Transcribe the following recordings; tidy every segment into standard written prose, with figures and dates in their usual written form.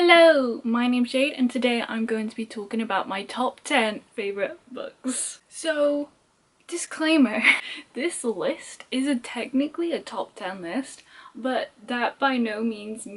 Hello, my name's Jade and today I'm going to be talking about my top 10 favourite books. So, disclaimer, this list isn't technically a top 10 list, but that by no means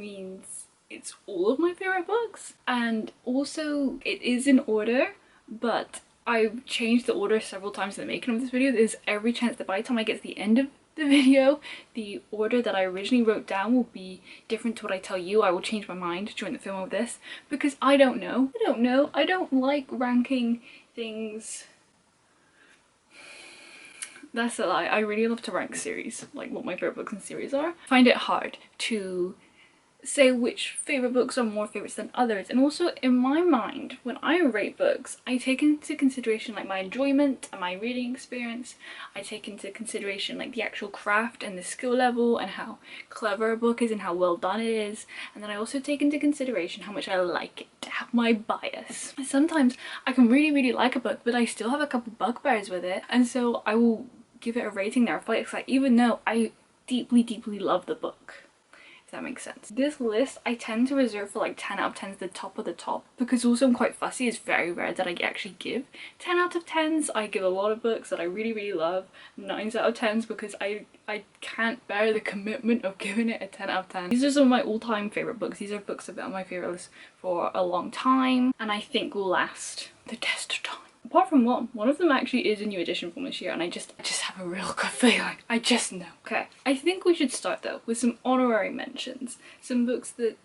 it's all of my favourite books. And also, it is in order, but I've changed the order several times in the making of this video. There's every chance that by the time I get to the end of the video, the order that I originally wrote down will be different to what I tell you. I will change my mind during the film of this because I don't know. I don't like ranking things. That's a lie. I really love to rank series, like what my favourite books and series are. I find it hard to say which favourite books are more favourites than others, and also in my mind when I rate books I take into consideration like my enjoyment and my reading experience. I take into consideration like the actual craft and the skill level and how clever a book is and how well done it is, and then I also take into consideration how much I like it, to have my bias. Sometimes I can really like a book but I still have a couple bugbears with it, and so I will give it a rating there, like even though I deeply love the book. If that makes sense. This list I tend to reserve for like 10 out of 10s, the top of the top, because also I'm quite fussy. It's very rare that I actually give 10 out of 10s. I give a lot of books that I really love 9s out of 10s because I can't bear the commitment of giving it a 10 out of 10. These are some of my all-time favourite books. These are books that have been on my favourite list for a long time and I think will last the test of time. Apart from one of them actually is a new edition from this year and I just have a real good feeling. I just know. Okay, I think we should start though with some honorary mentions. Some books that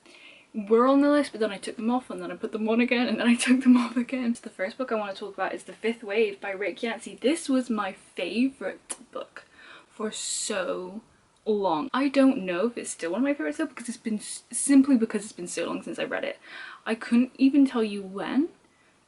were on the list but then I took them off and then I put them on again and then I took them off again. So the first book I want to talk about is The Fifth Wave by Rick Yancey. This was my favourite book for so long. I don't know if it's still one of my favourites though because it's been so long since I read it. I couldn't even tell you when.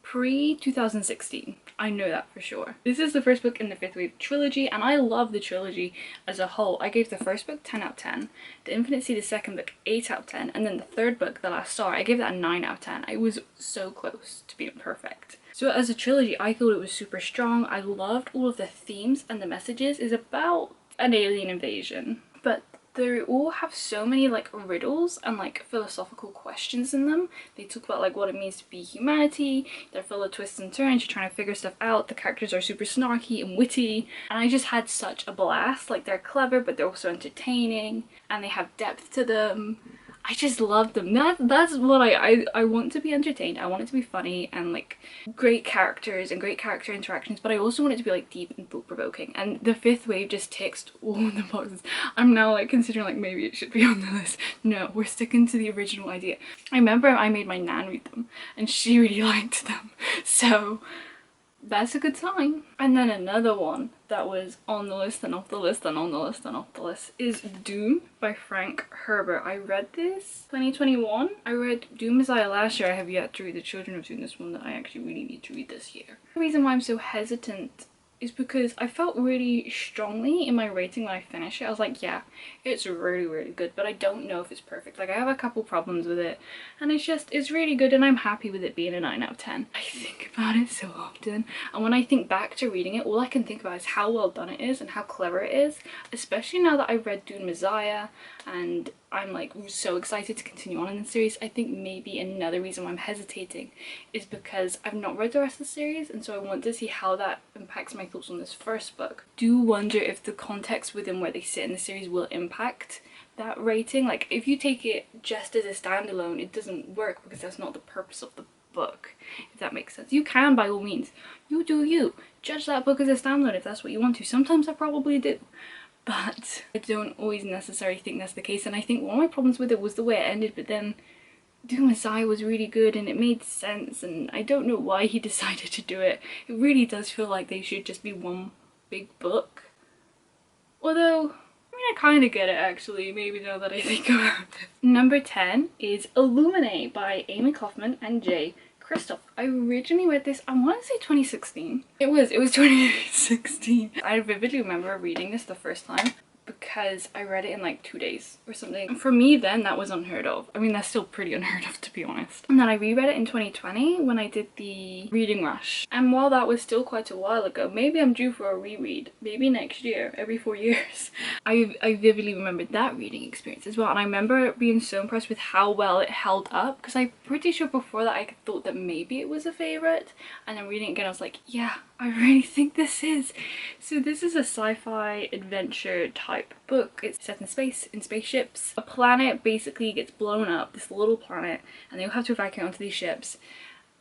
Pre-2016. I know that for sure. This is the first book in the Fifth Wave trilogy and I love the trilogy as a whole. I gave the first book 10 out of 10, The Infinite Sea, the second book 8 out of 10, and then the third book, The Last Star, I gave that a 9 out of 10. I was so close to being perfect. So as a trilogy, I thought it was super strong. I loved all of the themes and the messages. It's about an alien invasion, but they all have so many like riddles and like philosophical questions in them. They talk about like what it means to be humanity. They're full of twists and turns. You're trying to figure stuff out. The characters are super snarky and witty and I just had such a blast. Like they're clever but they're also entertaining and they have depth to them. I just love them. That's what I want to be entertained. I want it to be funny and like great characters and great character interactions, but I also want it to be like deep and thought-provoking, and The Fifth Wave just ticks all of the boxes. I'm now like considering like maybe it should be on the list. No, we're sticking to the original idea. I remember I made my nan read them and she really liked them, so that's a good sign. And then another one that was on the list and off the list and on the list and off the list is Dune by Frank Herbert. I read this 2021. I read Dune Messiah last year. I have yet to read The Children of Dune, this one that I actually really need to read this year. The reason why I'm so hesitant is because I felt really strongly in my rating when I finished it. I was like, yeah, it's really good, but I don't know if it's perfect. Like I have a couple problems with it and it's really good and I'm happy with it being a 9 out of 10. I think about it so often and when I think back to reading it, all I can think about is how well done it is and how clever it is, especially now that I've read Dune Messiah and I'm like so excited to continue on in the series. I think maybe another reason why I'm hesitating is because I've not read the rest of the series and so I want to see how that impacts my thoughts on this first book. Do wonder if the context within where they sit in the series will impact that rating. Like if you take it just as a standalone, it doesn't work because that's not the purpose of the book, if that makes sense. You can by all means, you do you, judge that book as a standalone if that's what you want to. Sometimes I probably do, but I don't always necessarily think that's the case, and I think one of my problems with it was the way it ended, but then Dune Messiah was really good and it made sense and I don't know why he decided to do it. It really does feel like they should just be one big book. Although, I mean I kind of get it actually, maybe now that I think about it. Number 10 is Illuminae by Amy Kaufman and Jay Kristoff. I originally read this, I want to say 2016. It was 2016. I vividly remember reading this the first time. because I read it in like 2 days or something. For me then, that was unheard of. I mean, that's still pretty unheard of, to be honest. And then I reread it in 2020 when I did the reading rush. And while that was still quite a while ago, maybe I'm due for a reread. Maybe next year, every 4 years. I vividly remembered that reading experience as well. And I remember being so impressed with how well it held up, because I'm pretty sure before that I thought that maybe it was a favourite. And then reading it again, I was like, yeah, I really think this is. So this is a sci-fi adventure type book. It's set in space, in spaceships. A planet basically gets blown up, this little planet, and they all have to evacuate onto these ships.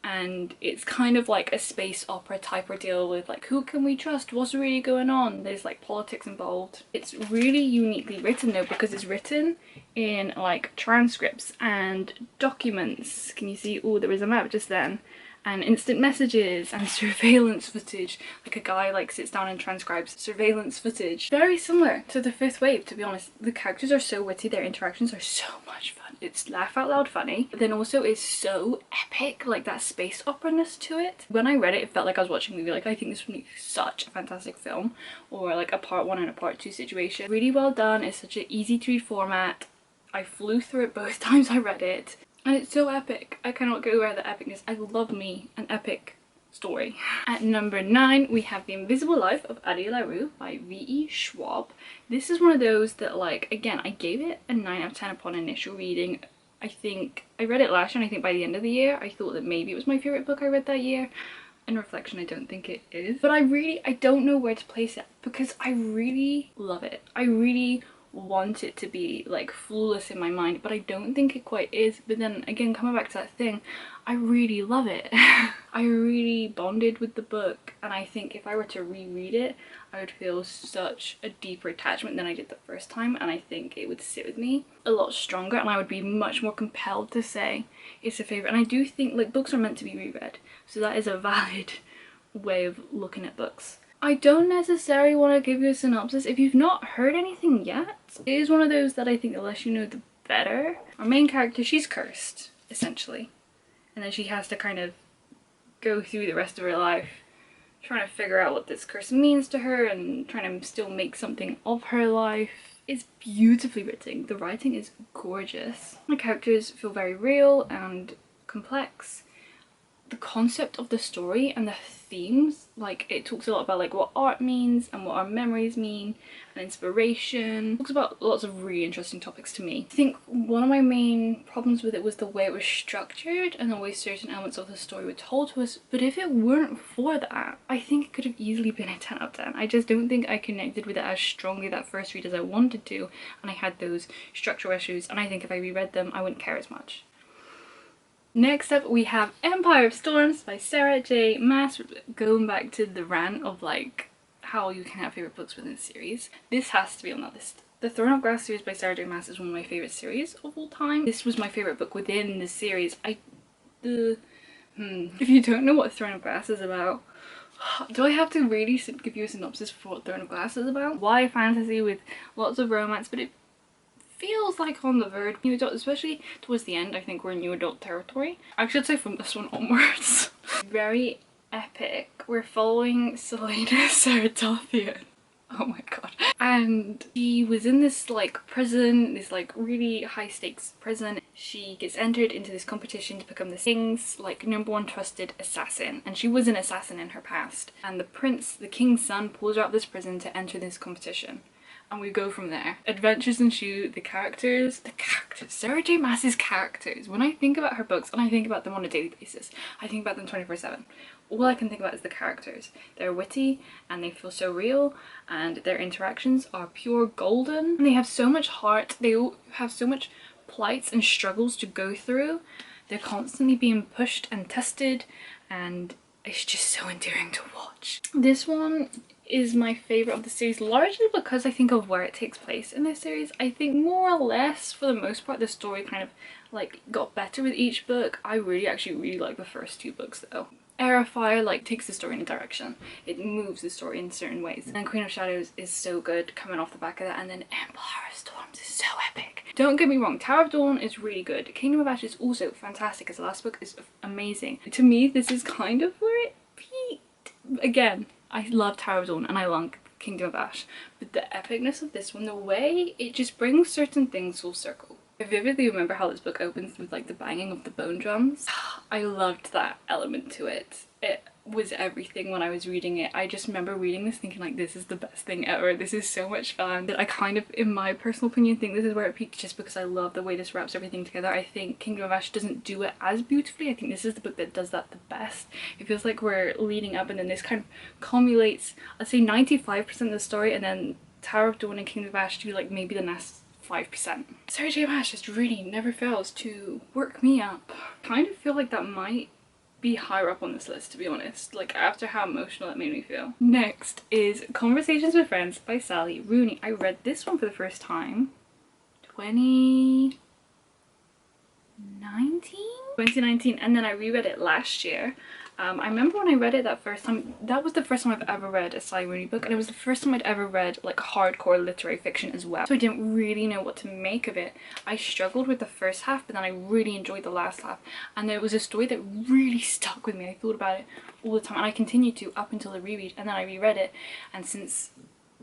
And it's kind of like a space opera type ordeal with like, who can we trust? What's really going on? There's like politics involved. It's really uniquely written though, because it's written in like transcripts and documents. Can you see? Oh, there was a map just then. And instant messages and surveillance footage. Like a guy like sits down and transcribes surveillance footage. Very similar to The Fifth Wave, to be honest. The characters are so witty, their interactions are so much fun. It's laugh out loud funny, but then also it's so epic, like that space opera-ness to it. When I read it, it felt like I was watching a movie. Like, I think this would be such a fantastic film, or like a part 1 and a part 2 situation. Really well done. It's such an easy to read format. I flew through it both times I read it. And it's so epic. I cannot go over the epicness. I love me an epic story. At number 9, we have The Invisible Life of Addie LaRue by V.E. Schwab. This is one of those that, like, again, I gave it a 9 out of 10 upon initial reading. I think I read it last year, and I think by the end of the year, I thought that maybe it was my favourite book I read that year. In reflection, I don't think it is. But I don't know where to place it, because I really love it. I really want it to be like flawless in my mind, but I don't think it quite is. But then again, coming back to that thing, I really love it. I really bonded with the book, and I think if I were to reread it, I would feel such a deeper attachment than I did the first time, and I think it would sit with me a lot stronger, and I would be much more compelled to say it's a favourite. And I do think like books are meant to be reread, so that is a valid way of looking at books. I don't necessarily want to give you a synopsis if you've not heard anything yet. It is one of those that I think the less you know, the better. Our main character, she's cursed, essentially. And then she has to kind of go through the rest of her life trying to figure out what this curse means to her and trying to still make something of her life. It's beautifully written. The writing is gorgeous. The characters feel very real and complex. The concept of the story and the themes, like it talks a lot about like what art means and what our memories mean and inspiration. It talks about lots of really interesting topics to me. I think one of my main problems with it was the way it was structured and the way certain elements of the story were told to us, but if it weren't for that, I think it could have easily been a 10 out of 10. I just don't think I connected with it as strongly that first read as I wanted to, and I had those structural issues, and I think if I reread them I wouldn't care as much. Next up we have Empire of Storms by Sarah J. Maas. Going back to the rant of like how you can have favourite books within a series, this has to be on that list. The Throne of Glass series by Sarah J. Maas is one of my favourite series of all time. This was my favourite book within the series. If you don't know what Throne of Glass is about, do I have to really give you a synopsis for what Throne of Glass is about? YA fantasy with lots of romance, but it feels like on the verge, new adult, especially towards the end. I think we're in new adult territory. I should say from this one onwards. Very epic. We're following Selena Sarathothian. Oh my god. And she was in this like prison, this like really high stakes prison. She gets entered into this competition to become the king's like #1 trusted assassin, and she was an assassin in her past. And the prince, the king's son, pulls her out of this prison to enter this competition. And we go from there. Adventures ensue. The characters, Sarah J. Maas's characters. When I think about her books, and I think about them on a daily basis, I think about them 24/7. All I can think about is the characters. They're witty and they feel so real, and their interactions are pure golden. And they have so much heart. They all have so much plights and struggles to go through. They're constantly being pushed and tested, and it's just so endearing to watch. This one is my favourite of the series, largely because I think of where it takes place in this series. I think more or less, for the most part, the story kind of like got better with each book. I actually really like the first 2 books though. Heir of Fire like takes the story in a direction. It moves the story in certain ways. And Queen of Shadows is so good coming off the back of that, and then Empire of Storms is so epic. Don't get me wrong, Tower of Dawn is really good. Kingdom of Ash is also fantastic, as the last book is amazing. To me, this is kind of where it peaked. Again, I love Tower of Dawn and I love Kingdom of Ash, but the epicness of this one, the way it just brings certain things full circle. I vividly remember how this book opens with like the banging of the bone drums. I loved that element to it. It was everything when I was reading it. I just remember reading this thinking like, this is the best thing ever, this is so much fun. That I kind of, in my personal opinion, think this is where it peaked, just because I love the way this wraps everything together. I think Kingdom of Ash doesn't do it as beautifully. I think this is the book that does that the best. It feels like we're leading up and then this kind of culminates, I'd say 95% of the story, and then Tower of Dawn and Kingdom of Ash do like maybe the last 5%. Sarah J. Maas just really never fails to work me up. Kind of feel like that might be higher up on this list, to be honest, like after how emotional it made me feel. Next is Conversations with Friends by Sally Rooney. I read this one for the first time 2019, and then I reread it last year. I remember when I read it that first time, that was the first time I've ever read a Sally Rooney book, and it was the first time I'd ever read like hardcore literary fiction as well. So I didn't really know what to make of it. I struggled with the first half, but then I really enjoyed the last half, and there was a story that really stuck with me. I thought about it all the time, and I continued to up until the reread, and then I reread it, and since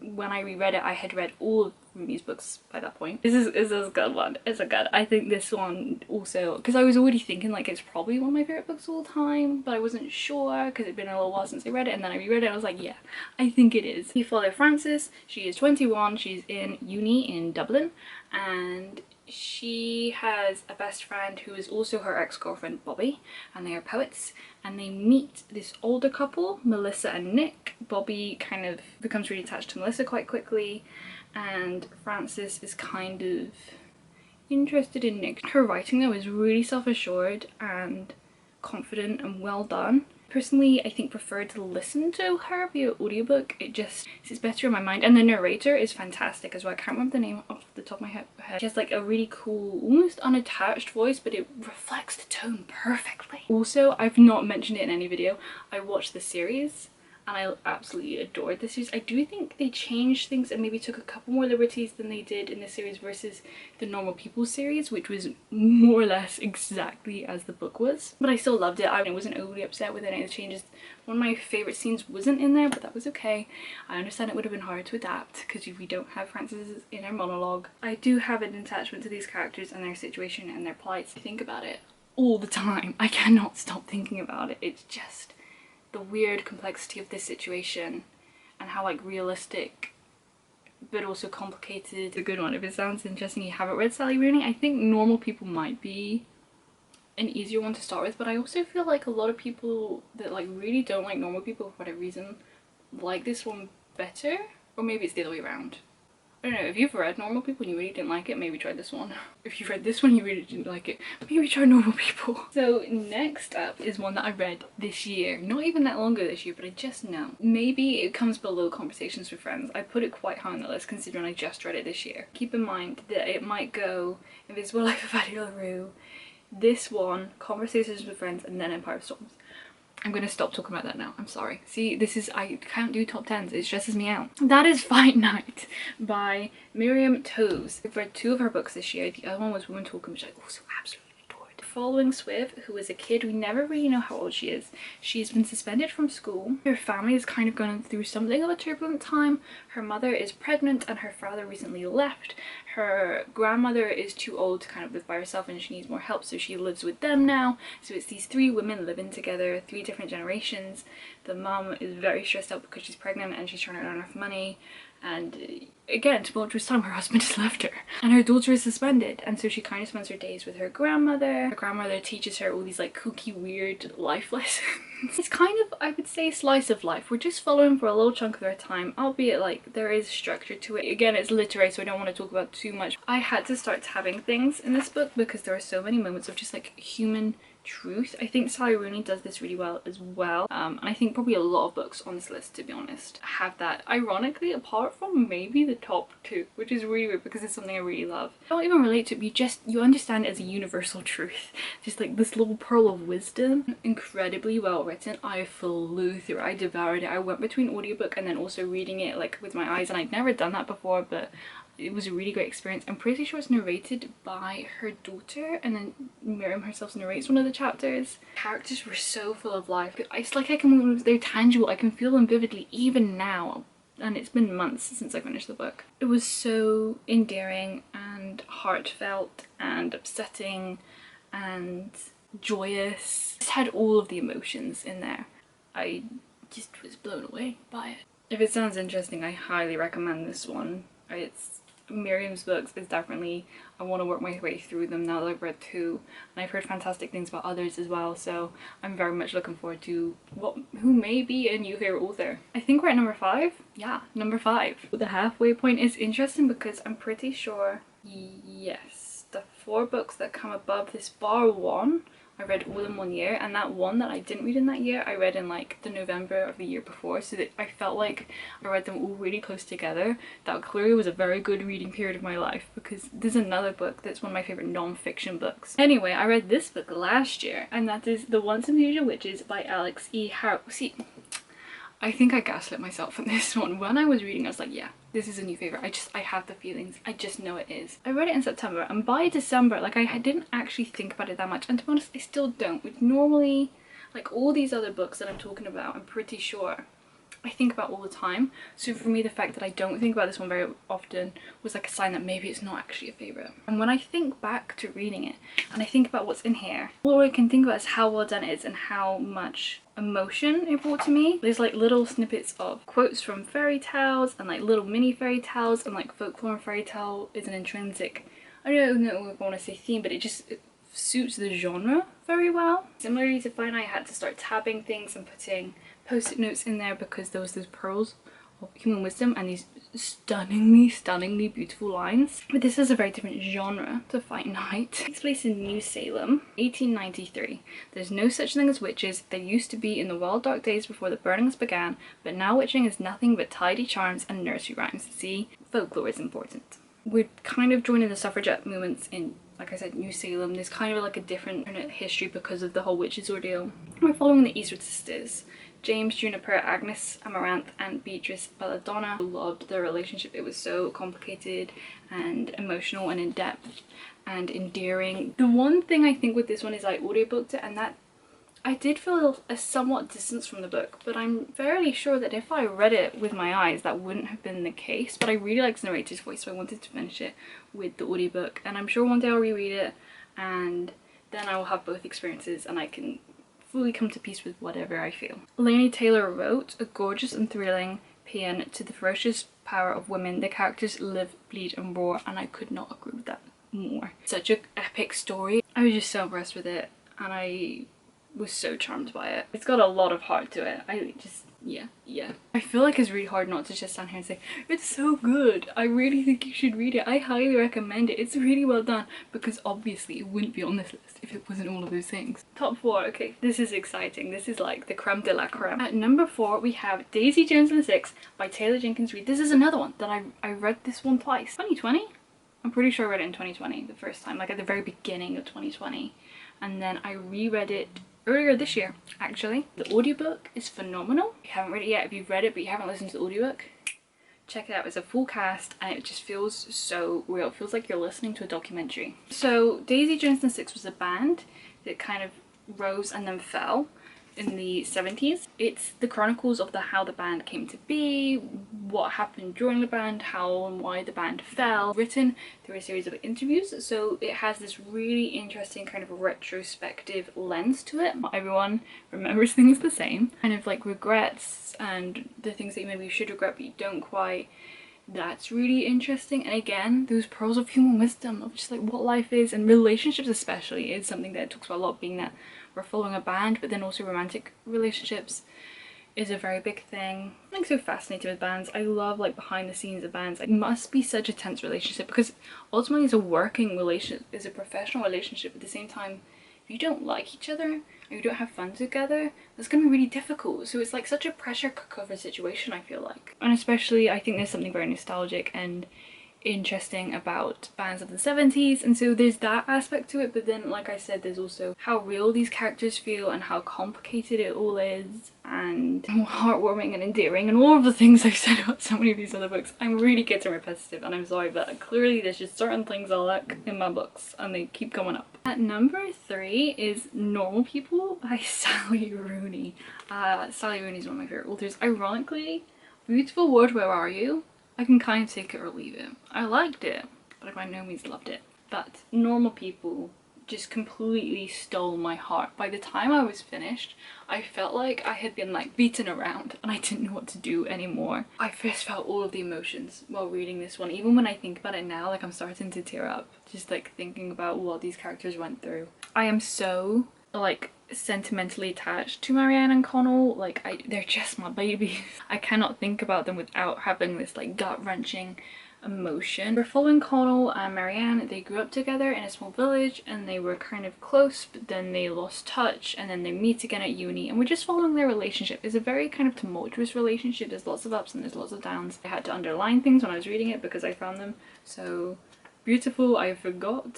when I reread it I had read all of Rooney's books by that point. This is a good one. It's a good. I think this one also, because I was already thinking like it's probably one of my favourite books of all time, but I wasn't sure because it'd been a little while since I read it, and then I reread it and I was like, yeah, I think it is. We follow Frances. She is 21, she's in uni in Dublin, and she has a best friend who is also her ex-girlfriend Bobby, and they are poets, and they meet this older couple, Melissa and Nick. Bobby kind of becomes really attached to Melissa quite quickly, and Frances is kind of interested in Nick. Her writing though is really self-assured and confident and well done. Personally, I think prefer to listen to her via audiobook. It just sits better in my mind, and the narrator is fantastic as well. I can't remember the name off the top of my head. She has like a really cool, almost unattached voice, but it reflects the tone perfectly. Also, I've not mentioned it in any video, I watched the series and I absolutely adored the series. I do think they changed things and maybe took a couple more liberties than they did in the series versus the Normal People series, which was more or less exactly as the book was. But I still loved it. I wasn't overly upset with any of the changes. One of my favourite scenes wasn't in there, but that was okay. I understand it would have been hard to adapt because we don't have Frances' inner monologue. I do have an attachment to these characters and their situation and their plights. I think about it all the time. I cannot stop thinking about it. It's just the weird complexity of this situation and how like realistic but also complicated. It's a good one. If it sounds interesting, you haven't read Sally Rooney, I think Normal People might be an easier one to start with, but I also feel like a lot of people that like really don't like Normal People for whatever reason like this one better, or maybe it's the other way around. I don't know, if you've read Normal People and you really didn't like it, maybe try this one. If you read this one and you really didn't like it, maybe try Normal People. So next up is one that I read this year. Not even that long ago this year, but I just know. Maybe it comes below Conversations with Friends. I put it quite high on the list considering I just read it this year. Keep in mind that it might go Invisible Life of Addie, LaRue, this one, Conversations with Friends, and then Empire of Storms. I'm gonna stop talking about that now, I'm sorry. See, this is, I can't do top 10s, it stresses me out. That is Fight Night by Miriam Toews. I've read 2 of her books this year. The other one was Woman Talking, which I also absolutely adored. Following Swiv, who is a kid, we never really know how old she is. She's been suspended from school. Her family is kind of going through something of a turbulent time. Her mother is pregnant and her father recently left. Her grandmother is too old to kind of live by herself and she needs more help, so she lives with them now. So it's these 3 women living together, 3 different generations. The mum is very stressed out because she's pregnant and she's trying to earn enough money, and again, tumultuous time, her husband has left her and her daughter is suspended, and so she kind of spends her days with her grandmother. Her grandmother teaches her all these like kooky weird life lessons. It's kind of, I would say, slice of life. We're just following for a little chunk of their time, albeit like there is structure to it. Again, it's literary, so I don't want to talk about too much. I had to start tabbing things in this book because there are so many moments of just like human truth. I think Sally Rooney does this really well as well, and I think probably a lot of books on this list, to be honest, have that, ironically, apart from maybe the top 2, which is really weird because it's something I really love. I don't even relate to it, you understand it as a universal truth, just like this little pearl of wisdom. Incredibly well written. I flew through it, I devoured it. I went between audiobook and then also reading it like with my eyes, and I'd never done that before, but it was a really great experience. I'm pretty sure it's narrated by her daughter, and then Miriam herself narrates one of the chapters. Characters were so full of life. It's like they're tangible. I can feel them vividly even now. and it's been months since I finished the book. It was so endearing and heartfelt and upsetting and joyous. It just had all of the emotions in there. I just was blown away by it. If it sounds interesting, I highly recommend this one. It's Miriam's books is definitely, I want to work my way through them now that I've read 2, and I've heard fantastic things about others as well, so I'm very much looking forward to who may be a new favourite author. I think we're at number 5? Yeah, number 5. The halfway point is interesting because I'm pretty sure, yes, the 4 books that come above this bar 1, I read all in 1 year, and that one that I didn't read in that year I read in like the November of the year before, so that I felt like I read them all really close together. That clearly was a very good reading period of my life, because there's another book that's one of my favourite non-fiction books. Anyway, I read this book last year, and that is The Once and Future Witches by Alex E. Harrow. See, I think I gaslit myself on this one. When I was reading, I was like, yeah, this is a new favourite. I have the feelings. I just know it is. I read it in September, and by December, like, I didn't actually think about it that much. And to be honest, I still don't. Which normally, like all these other books that I'm talking about, I'm pretty sure I think about all the time. So for me, the fact that I don't think about this one very often was like a sign that maybe it's not actually a favourite. And when I think back to reading it and I think about what's in here, all I can think about is how well done it is and how much emotion it brought to me. There's like little snippets of quotes from fairy tales and like little mini fairy tales, and like folklore and fairy tale is an intrinsic, I don't know if I want to say theme, but it suits the genre very well. Similarly to Fine, I had to start tabbing things and putting post-it notes in there because there was those pearls of human wisdom and these stunningly beautiful lines. But this is a very different genre to Fight Night. It takes place in New Salem, 1893. There's no such thing as witches. There used to be in the wild dark days before the burnings began, but now witching is nothing but tidy charms and nursery rhymes. See, folklore is important. We're kind of joining the suffragette movements in, like I said, New Salem. There's kind of like a different history because of the whole witches ordeal. We're following the Eastwood sisters, James, Juniper, Agnes, Amaranth, and Beatrice Belladonna. I loved their relationship. It was so complicated and emotional and in-depth and endearing. The one thing I think with this one is I audiobooked it, and that I did feel a somewhat distance from the book, but I'm fairly sure that if I read it with my eyes that wouldn't have been the case. But I really liked the narrator's voice, so I wanted to finish it with the audiobook, and I'm sure one day I'll reread it and then I will have both experiences and I can fully come to peace with whatever I feel. Laini Taylor wrote a gorgeous and thrilling paean to the ferocious power of women. The characters live, bleed and roar, and I could not agree with that more. Such an epic story. I was just so impressed with it, and I was so charmed by it. It's got a lot of heart to it. Yeah. I feel like it's really hard not to just stand here and say, it's so good. I really think you should read it. I highly recommend it. It's really well done, because obviously it wouldn't be on this list if it wasn't all of those things. Top 4, okay, this is exciting. This is like the creme de la creme. At number 4, we have Daisy Jones and the Six by Taylor Jenkins Reid. This is another one that I read this one twice. 2020? I'm pretty sure I read it in 2020 the first time, like at the very beginning of 2020. And then I reread it earlier this year, actually. The audiobook is phenomenal. If you haven't read it yet, if you've read it but you haven't listened to the audiobook, check it out. It's a full cast and it just feels so real. It feels like you're listening to a documentary. So Daisy Jones and the Six was a band that kind of rose and then fell in the 70s. It's the chronicles of how the band came to be, what happened during the band, how and why the band fell, written through a series of interviews. So it has this really interesting kind of retrospective lens to it. Not everyone remembers things the same, kind of like regrets and the things that maybe you should regret but you don't quite. That's really interesting. And again, those pearls of human wisdom of just like what life is, and relationships especially is something that it talks about a lot, being that we're following a band, but then also romantic relationships is a very big thing. I'm like so fascinated with bands. I love like behind the scenes of bands. It must be such a tense relationship, because ultimately it's a working relationship, it's a professional relationship. At the same time, if you don't like each other or you don't have fun together, that's gonna be really difficult. So it's like such a pressure cooker situation, I feel like. And especially I think there's something very nostalgic and interesting about bands of the 70s, and so there's that aspect to it, but then like I said, there's also how real these characters feel and how complicated it all is, and heartwarming and endearing, and all of the things I've said about so many of these other books. I'm really getting repetitive and I'm sorry, but clearly there's just certain things I like in my books and they keep coming up. At number 3 is Normal People by Sally Rooney. Sally Rooney is one of my favourite authors. Ironically, Beautiful World, Where Are You? I can kind of take it or leave it. I liked it, but I by no means loved it. But Normal People just completely stole my heart. By the time I was finished, I felt like I had been like beaten around and I didn't know what to do anymore. I first felt all of the emotions while reading this one. Even when I think about it now, like I'm starting to tear up just like thinking about what these characters went through. I am so like sentimentally attached to Marianne and Connell. Like they're just my babies. I cannot think about them without having this like gut-wrenching emotion. We're following Connell and Marianne. They grew up together in a small village and they were kind of close, but then they lost touch and then they meet again at uni, and we're just following their relationship. It's a very kind of tumultuous relationship. There's lots of ups and there's lots of downs. I had to underline things when I was reading it because I found them so beautiful. I forgot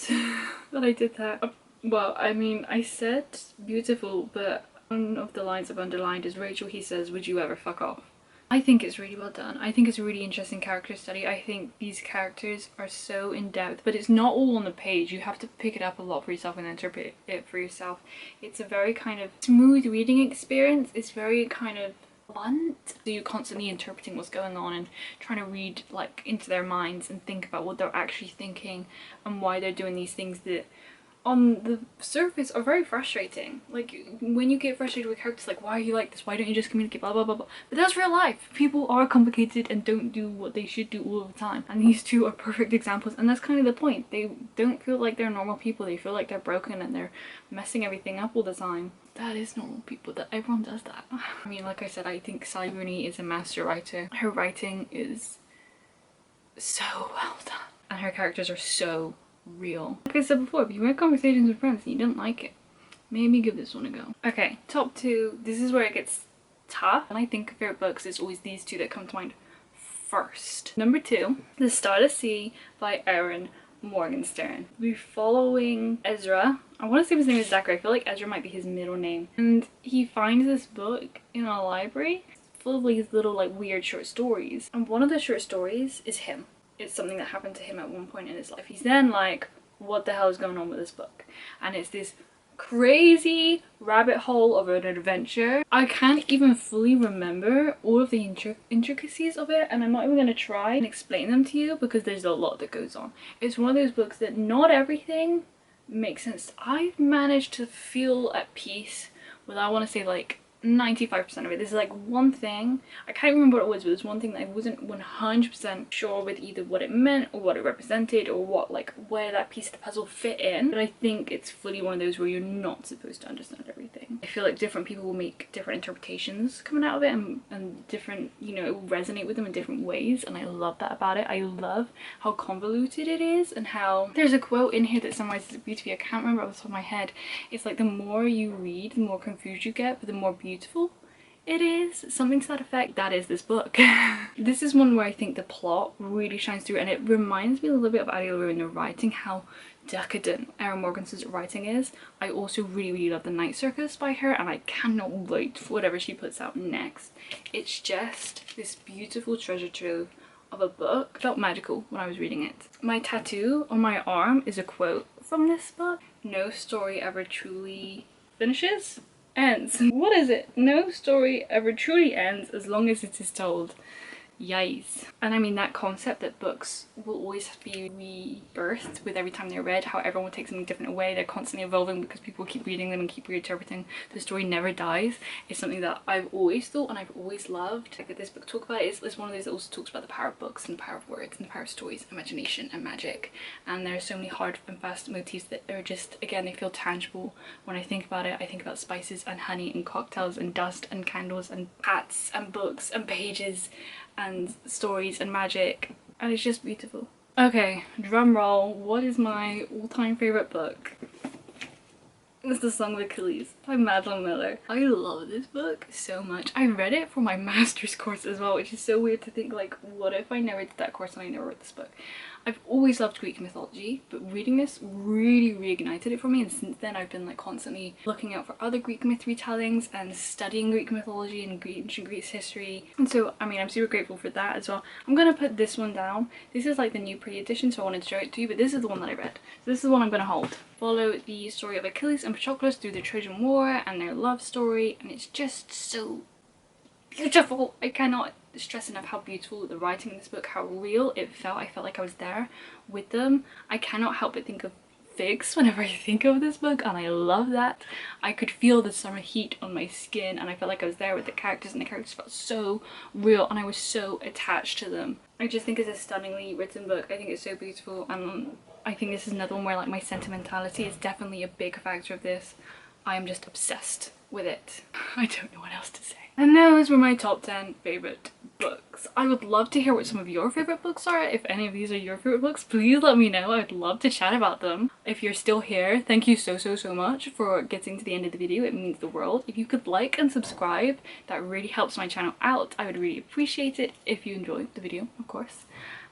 that I did that. Well, I mean, I said beautiful, but one of the lines I've underlined is Rachel, he says, would you ever fuck off? I think it's really well done. I think it's a really interesting character study. I think these characters are so in-depth, but it's not all on the page. You have to pick it up a lot for yourself and interpret it for yourself. It's a very kind of smooth reading experience. It's very kind of blunt. So you're constantly interpreting what's going on and trying to read like into their minds and think about what they're actually thinking and why they're doing these things that on the surface are very frustrating. Like when you get frustrated with characters, like why are you like this, why don't you just communicate, blah blah blah blah, but that's real life. People are complicated and don't do what they should do all the time, and these two are perfect examples, and that's kind of the point. They don't feel like they're normal people. They feel like they're broken and they're messing everything up all the time. That is normal people. That everyone does that. I mean, like I said, I think Sally Rooney is a master writer. Her writing is so well done and her characters are so real. Like I said before, if you had conversations with friends and you didn't like it, maybe give this one a go. Okay, top two. This is where it gets tough. When I think of favorite books, it's always these two that come to mind first. Number two, The Starless Sea by Erin Morgenstern. We're following Ezra. I want to say his name is Zachary. I feel like Ezra might be his middle name. And he finds this book in a library full of these little like weird short stories. And one of the short stories is him. It's something that happened to him at one point in his life. He's then like, what the hell is going on with this book? And it's this crazy rabbit hole of an adventure. I can't even fully remember all of the intricacies of it, and I'm not even going to try and explain them to you because there's a lot that goes on. It's one of those books that not everything makes sense. I've managed to feel at peace with, I want to say like 95% of it. There's like one thing, I can't remember what it was, but there's one thing that I wasn't 100% sure with either what it meant or what it represented or what like where that piece of the puzzle fit in, but I think it's fully one of those where you're not supposed to understand everything. I feel like different people will make different interpretations coming out of it and different, you know, it will resonate with them in different ways, and I love that about it. I love how convoluted it is and how there's a quote in here that summarizes it beautifully. I can't remember off the top of my head. It's like the more you read, the more confused you get, but the more beautiful it is. Something to that effect. That is this book. This is one where I think the plot really shines through, and it reminds me a little bit of Addie LaRue in the writing, how decadent Erin Morgenstern's writing is. I also really love The Night Circus by her, and I cannot wait for whatever she puts out next. It's just this beautiful treasure trove of a book. It felt magical when I was reading it. My tattoo on my arm is a quote from this book. No story ever truly finishes. Ends. What is it? No story ever truly ends as long as it is told. Yikes. And I mean that concept that books will always be rebirthed with every time they're read, how everyone will take something different away, they're constantly evolving because people keep reading them and keep reinterpreting. The story never dies. It's something that I've always thought and I've always loved. Like that this book talks about it's one of those that also talks about the power of books and the power of words and the power of stories, imagination and magic. And there are so many hard and fast motifs that are just, again, they feel tangible. When I think about it, I think about spices and honey and cocktails and dust and candles and hats and books and pages and stories and magic, and it's just beautiful. Okay, drum roll. What is my all-time favorite book? It's The Song of Achilles by Madeline Miller. I love this book so much. I read it for my master's course as well, which is so weird to think, like, what if I never did that course and I never read this book? I've always loved Greek mythology, but reading this really reignited it for me, and since then I've been like constantly looking out for other Greek myth retellings and studying Greek mythology and ancient Greece history. And so, I mean, I'm super grateful for that as well. I'm gonna put this one down. This is like the new pre-edition, so I wanted to show it to you, but this is the one that I read. So this is the one I'm gonna hold. Follow the story of Achilles and Patroclus through the Trojan War and their love story, and it's just so beautiful. I cannot stress enough how beautiful the writing in this book, how real it felt. I felt like I was there with them. I cannot help but think of figs whenever I think of this book, and I love that. I could feel the summer heat on my skin, and I felt like I was there with the characters, and the characters felt so real, and I was so attached to them. I just think it's a stunningly written book. I think it's so beautiful, and I think this is another one where like my sentimentality is definitely a big factor of this. I am just obsessed with it. I don't know what else to say. And those were my top 10 favourite books. I would love to hear what some of your favourite books are. If any of these are your favourite books, please let me know. I'd love to chat about them. If you're still here, thank you so much for getting to the end of the video. It means the world. If you could like and subscribe, that really helps my channel out. I would really appreciate it if you enjoyed the video, of course.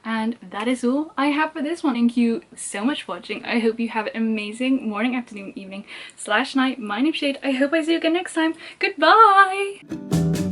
And that is all I have for this one. Thank you so much for watching. I hope you have an amazing morning, afternoon, evening / night. My name's Jade. I hope I see you again next time. Goodbye!